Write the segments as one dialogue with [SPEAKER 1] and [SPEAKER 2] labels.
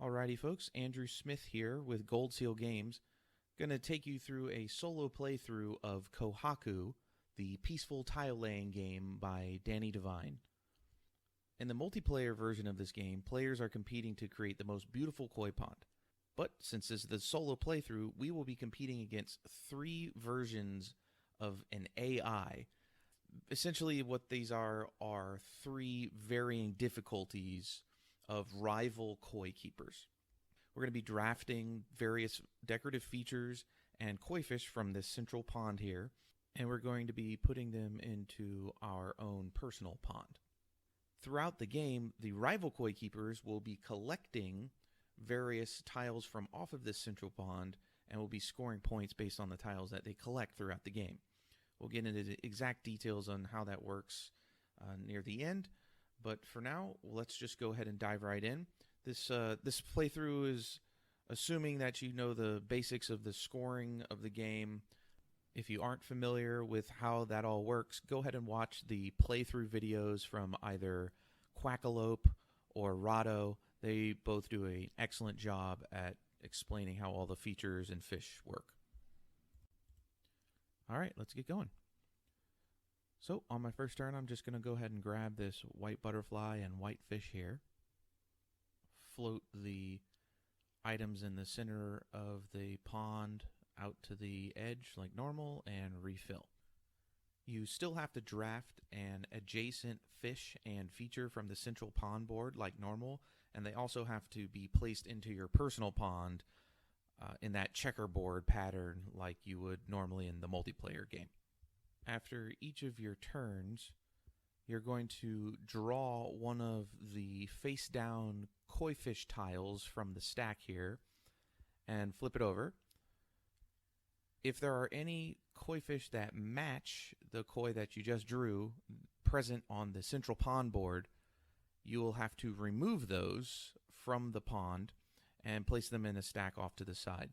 [SPEAKER 1] Alrighty, folks, Andrew Smith here with Gold Seal Games. Going to take you through a solo playthrough of Kohaku, the peaceful tile laying game by Danny Devine. In the multiplayer version of this game, players are competing to create the most beautiful koi pond. But since this is the solo playthrough, we will be competing against three versions of an AI. Essentially, what these are three varying difficulties of rival koi keepers. We're going to be drafting various decorative features and koi fish from this central pond here, and we're going to be putting them into our own personal pond. Throughout the game, the rival koi keepers will be collecting various tiles from off of this central pond and will be scoring points based on the tiles that they collect throughout the game. We'll get into the exact details on how that works near the end, but for now, let's just go ahead and dive right in. This playthrough is assuming that you know the basics of the scoring of the game. If you aren't familiar with how that all works, go ahead and watch the playthrough videos from either Quackalope or Rado. They both do an excellent job at explaining how all the features and fish work. All right, let's get going. So on my first turn, I'm just going to go ahead and grab this white butterfly and white fish here. Float the items in the center of the pond out to the edge like normal and refill. You still have to draft an adjacent fish and feature from the central pond board like normal, and they also have to be placed into your personal pond in that checkerboard pattern like you would normally in the multiplayer game. After each of your turns, you're going to draw one of the face-down koi fish tiles from the stack here and flip it over. If there are any koi fish that match the koi that you just drew present on the central pond board, you will have to remove those from the pond and place them in a stack off to the side.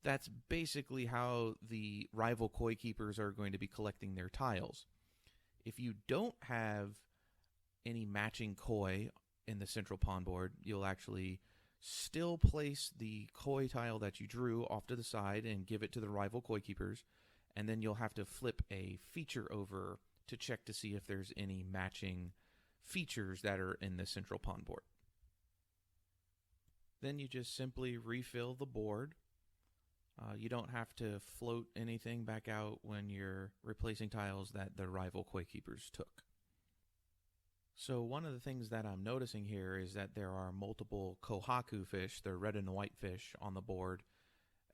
[SPEAKER 1] That's basically how the rival koi keepers are going to be collecting their tiles. If you don't have any matching koi in the central pond board, you'll actually still place the koi tile that you drew off to the side and give it to the rival koi keepers, and then you'll have to flip a feature over to check to see if there's any matching features that are in the central pond board. Then you just simply refill the board. You don't have to float anything back out when you're replacing tiles that the rival koi keepers took. So one of the things that I'm noticing here is that there are multiple Kohaku fish, the red and white fish, on the board.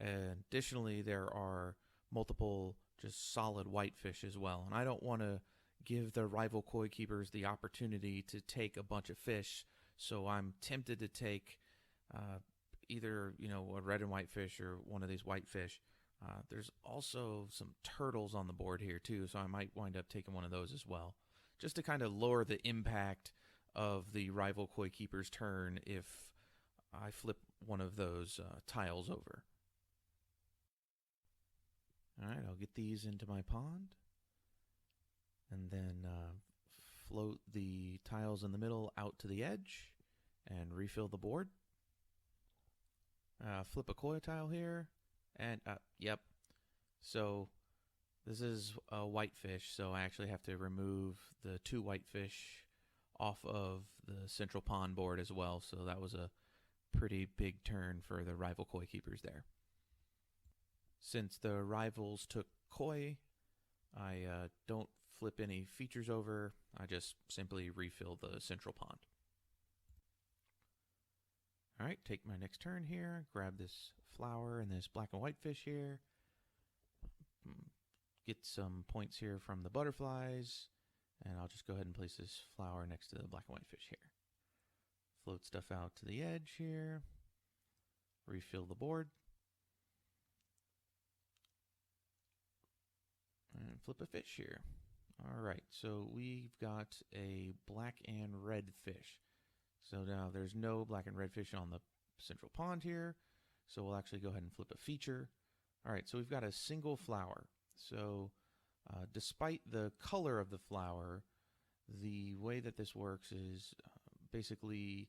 [SPEAKER 1] And additionally, there are multiple just solid white fish as well. And I don't want to give the rival koi keepers the opportunity to take a bunch of fish, so I'm tempted to take either a red and white fish or one of these white fish. There's also some turtles on the board here too, so I might wind up taking one of those as well, just to kind of lower the impact of the rival koi keeper's turn if I flip one of those tiles over. Alright, I'll get these into my pond and then float the tiles in the middle out to the edge and refill the board. Flip a koi tile here, and yep. So this is a white fish, so I actually have to remove the two white fish off of the central pond board as well. So that was a pretty big turn for the rival koi keepers there. Since the rivals took koi, I don't flip any features over. I just simply refill the central pond. Alright, take my next turn here, grab this flower and this black and white fish here, get some points here from the butterflies, and I'll just go ahead and place this flower next to the black and white fish here. Float stuff out to the edge here, refill the board, and flip a fish here. Alright, so we've got a black and red fish. So now there's no black and red fish on the central pond here, so we'll actually go ahead and flip a feature. Alright, so we've got a single flower. So despite the color of the flower, the way that this works is basically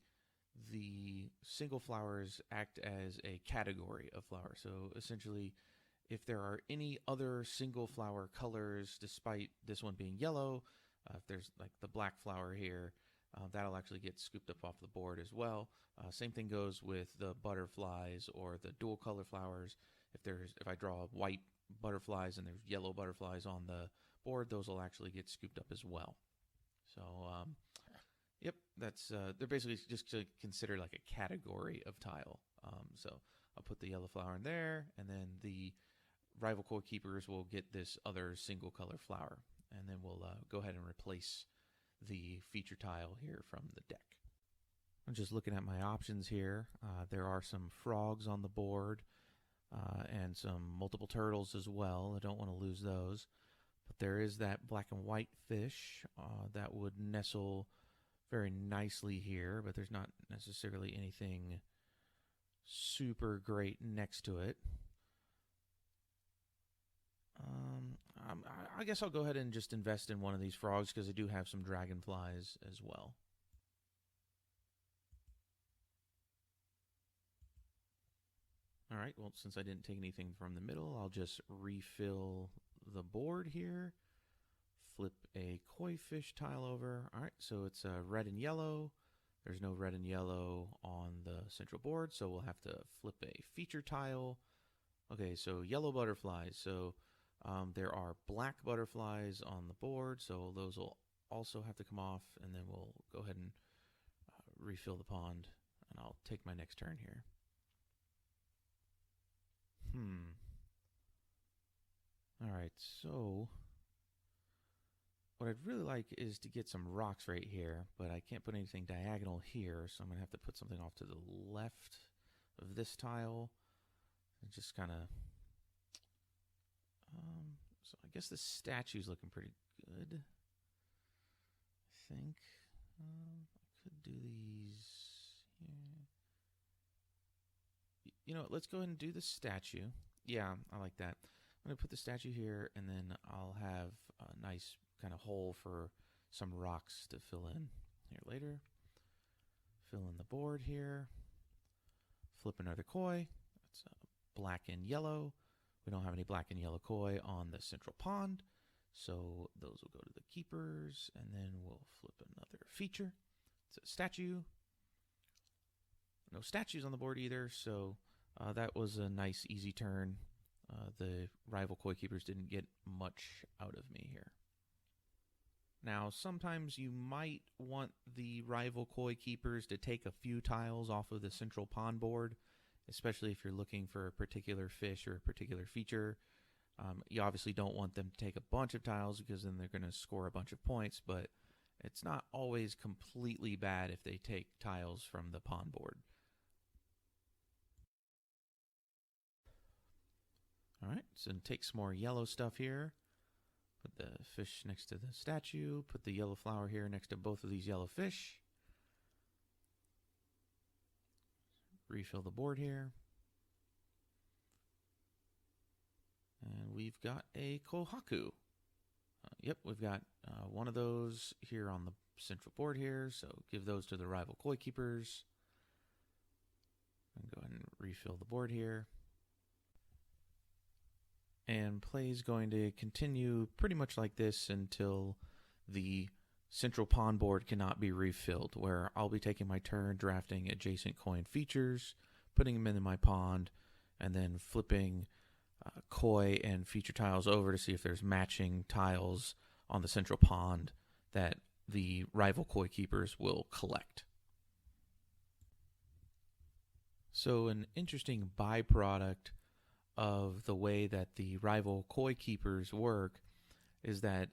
[SPEAKER 1] the single flowers act as a category of flower. So essentially, if there are any other single flower colors, despite this one being yellow, if there's like the black flower here, that'll actually get scooped up off the board as well. Same thing goes with the butterflies or the dual color flowers. If I draw white butterflies and there's yellow butterflies on the board, those will actually get scooped up as well. So, yep, that's they're basically just to consider like a category of tile. So I'll put the yellow flower in there, and then the rival koi keepers will get this other single color flower, and then we'll go ahead and replace the feature tile here from the deck. I'm just looking at my options here. There are some frogs on the board and some multiple turtles as well. I don't want to lose those. But there is that black and white fish that would nestle very nicely here, but there's not necessarily anything super great next to it. I guess I'll go ahead and just invest in one of these frogs because I do have some dragonflies as well. All right, well, since I didn't take anything from the middle, I'll just refill the board here. Flip a koi fish tile over. All right, so it's red and yellow. There's no red and yellow on the central board, so we'll have to flip a feature tile. Okay, so yellow butterflies. So there are black butterflies on the board, so those will also have to come off, and then we'll go ahead and refill the pond, and I'll take my next turn here. All right, so what I'd really like is to get some rocks right here, but I can't put anything diagonal here, so I'm going to have to put something off to the left of this tile. And just kind of... so I guess the statue's looking pretty good. I think. I could do these here. You know what, let's go ahead and do the statue. Yeah, I like that. I'm going to put the statue here, and then I'll have a nice kind of hole for some rocks to fill in here later. Fill in the board here. Flip another koi. That's black and yellow. We don't have any black and yellow koi on the central pond, so those will go to the keepers, and then we'll flip another feature. It's a statue. No statues on the board either, so that was a nice, easy turn. The rival koi keepers didn't get much out of me here. Now, sometimes you might want the rival koi keepers to take a few tiles off of the central pond board, especially if you're looking for a particular fish or a particular feature. You obviously don't want them to take a bunch of tiles because then they're going to score a bunch of points, but it's not always completely bad if they take tiles from the pond board. All right, so take some more yellow stuff here. Put the fish next to the statue. Put the yellow flower here next to both of these yellow fish. Refill the board here. And we've got a Kohaku. Yep, we've got one of those here on the central board here, so give those to the rival koi keepers. And go ahead and refill the board here. And play is going to continue pretty much like this until the central pond board cannot be refilled, where I'll be taking my turn drafting adjacent coin features, putting them into my pond, and then flipping koi and feature tiles over to see if there's matching tiles on the central pond that the rival koi keepers will collect. So an interesting byproduct of the way that the rival koi keepers work is that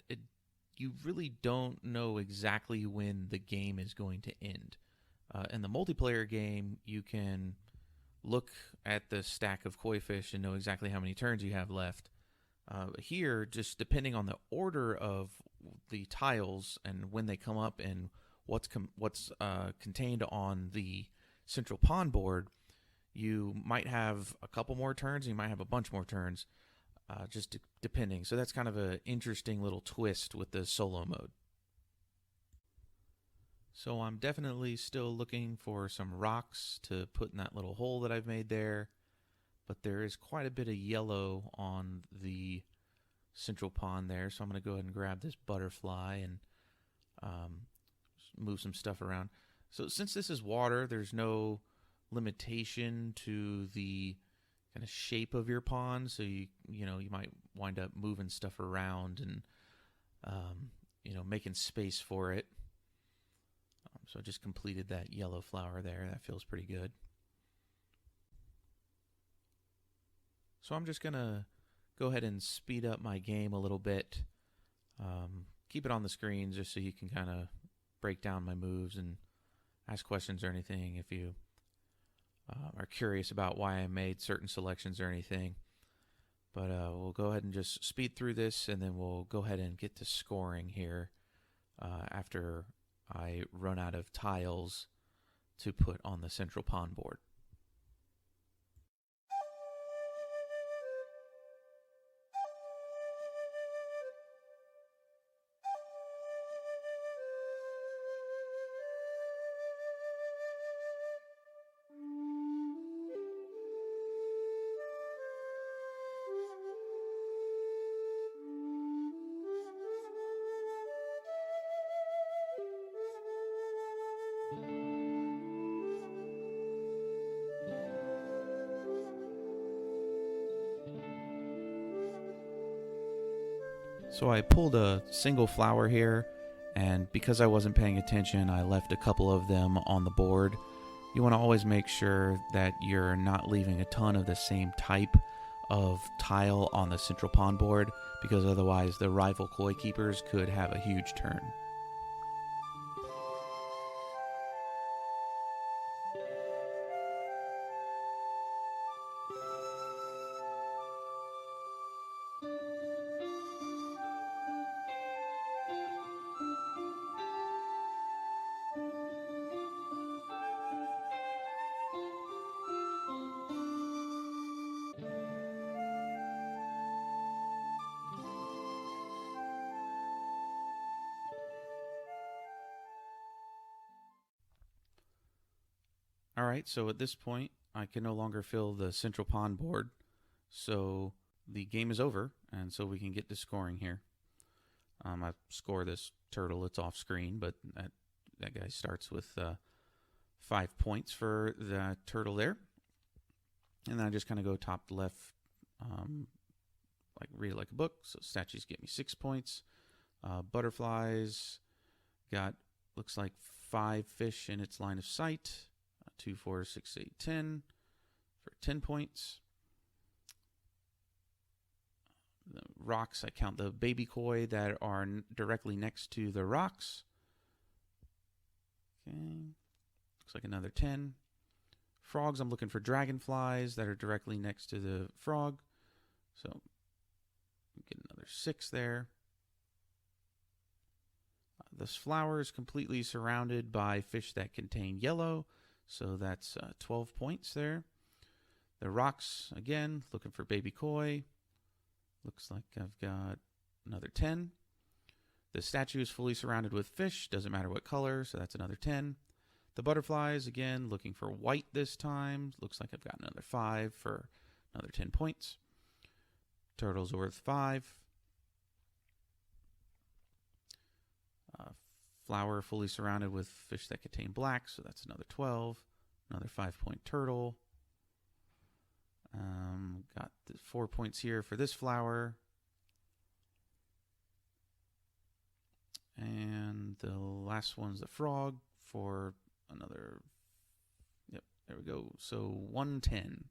[SPEAKER 1] you really don't know exactly when the game is going to end. In the multiplayer game, you can look at the stack of koi fish and know exactly how many turns you have left. Here, just depending on the order of the tiles and when they come up and what's contained on the central pond board, you might have a couple more turns, you might have a bunch more turns, just depending. So that's kind of an interesting little twist with the solo mode. So I'm definitely still looking for some rocks to put in that little hole that I've made there, but there is quite a bit of yellow on the central pond there, so I'm going to go ahead and grab this butterfly and move some stuff around. So since this is water, there's no limitation to the kind of shape of your pond, so you might wind up moving stuff around and making space for it. So I just completed that yellow flower there. That feels pretty good. So I'm just going to go ahead and speed up my game a little bit. Keep it on the screen just so you can kind of break down my moves and ask questions or anything if you are curious about why I made certain selections or anything. But we'll go ahead and just speed through this, and then we'll go ahead and get to scoring here after I run out of tiles to put on the central pond board. So I pulled a single flower here, and because I wasn't paying attention, I left a couple of them on the board. You want to always make sure that you're not leaving a ton of the same type of tile on the central pond board, because otherwise the rival koi keepers could have a huge turn. Alright, so at this point, I can no longer fill the central pond board, so the game is over, and so we can get to scoring here. I score this turtle, it's off screen, but that guy starts with 5 points for the turtle there. And then I just kind of go top to left, like read it like a book. So statues get me 6 points. Butterflies got, looks like 5 fish in its line of sight. 2, 4, 6, 8, 10 for 10 points. The rocks, I count the baby koi that are directly next to the rocks. Okay, looks like another 10. Frogs, I'm looking for dragonflies that are directly next to the frog. So get another 6 there. This flower is completely surrounded by fish that contain yellow. So that's 12 points there. The rocks, again, looking for baby koi. Looks like I've got another 10. The statue is fully surrounded with fish. Doesn't matter what color, so that's another 10. The butterflies, again, looking for white this time. Looks like I've got another 5 for another 10 points. Turtles are worth 5. Flower fully surrounded with fish that contain black, so that's another 12. Another 5-point turtle. Got the 4 points here for this flower. And the last one's the frog for another, yep, there we go. So 110.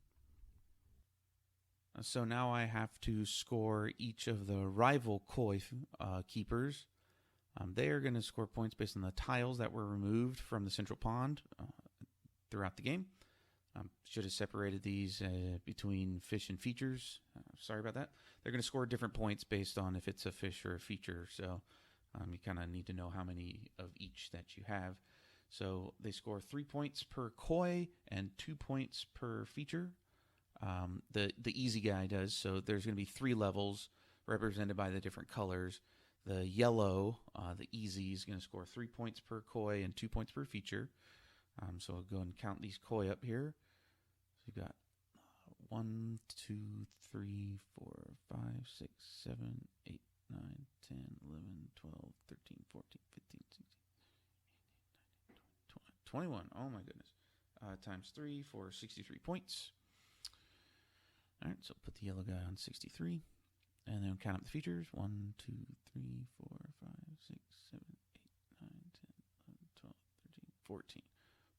[SPEAKER 1] So now I have to score each of the rival koi keepers. They are going to score points based on the tiles that were removed from the central pond throughout the game. Should have separated these between fish and features. Sorry about that. They're going to score different points based on if it's a fish or a feature. So you kind of need to know how many of each that you have. So they score 3 points per koi and 2 points per feature. The easy guy does. So there's going to be 3 levels represented by the different colors. The yellow, the easy, is going to score 3 points per koi and 2 points per feature. So I'll go and count these koi up here. So you've got 1, 2, 3, 4, 5, 6, 7, 8, 9, 10, 11, 12, 13, 14, 15, 16, 21. Oh my goodness. Times 3 for 63 points. All right, so put the yellow guy on 63. And then count up the features. 1, 2, 3, 4, 5, 6, 7, 8, 9, 10, 11, 12, 13, 14.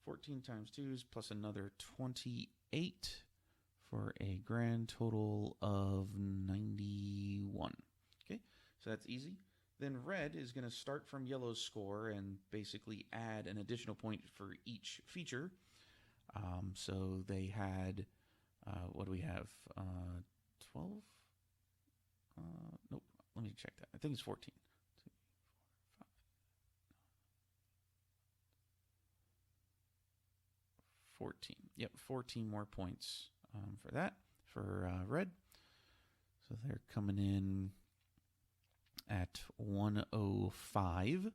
[SPEAKER 1] 14 times 2 is plus another 28 for a grand total of 91. Okay, so that's easy. Then red is going to start from yellow's score and basically add an additional point for each feature. So they had, what do we have? 12? Nope, let me check that. I think it's 14. 2, 4, 5. 14. Yep, 14 more points for that, for red. So they're coming in at 105.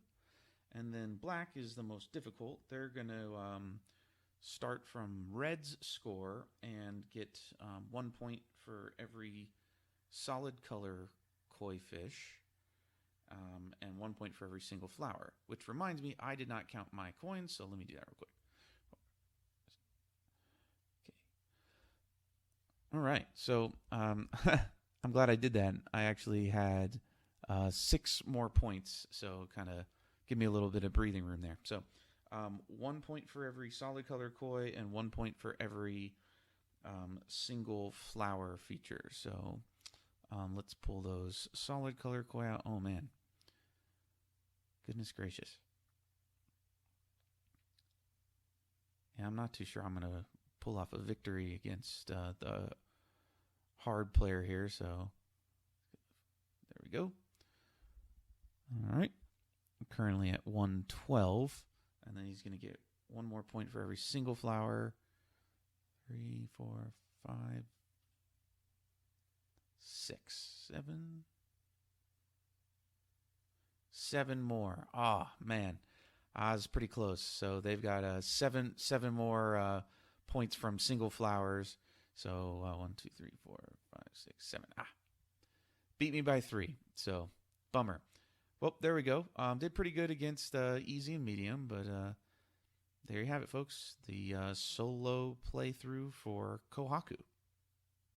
[SPEAKER 1] And then black is the most difficult. They're going to start from red's score and get 1 point for every solid color koi fish, and 1 point for every single flower. Which reminds me, I did not count my coins, so let me do that real quick. Okay. All right, so I'm glad I did that. I actually had 6 more points, so kind of give me a little bit of breathing room there. So 1 point for every solid color koi and 1 point for every single flower feature. So let's pull those solid color koi out. Oh man, goodness gracious. Yeah, I'm not too sure I'm going to pull off a victory against the hard player here. So there we go. All right. I'm currently at 112. And then he's going to get 1 more point for every single flower. 3, 4, 5, 6, 7. 7 more. Oh, man. I was pretty close. So they've got 7 more points from single flowers. So 1, 2, 3, 4, 5, 6, 7. Beat me by 3. So bummer. Well, there we go. Did pretty good against easy and medium, but there you have it, folks. The solo playthrough for Kohaku.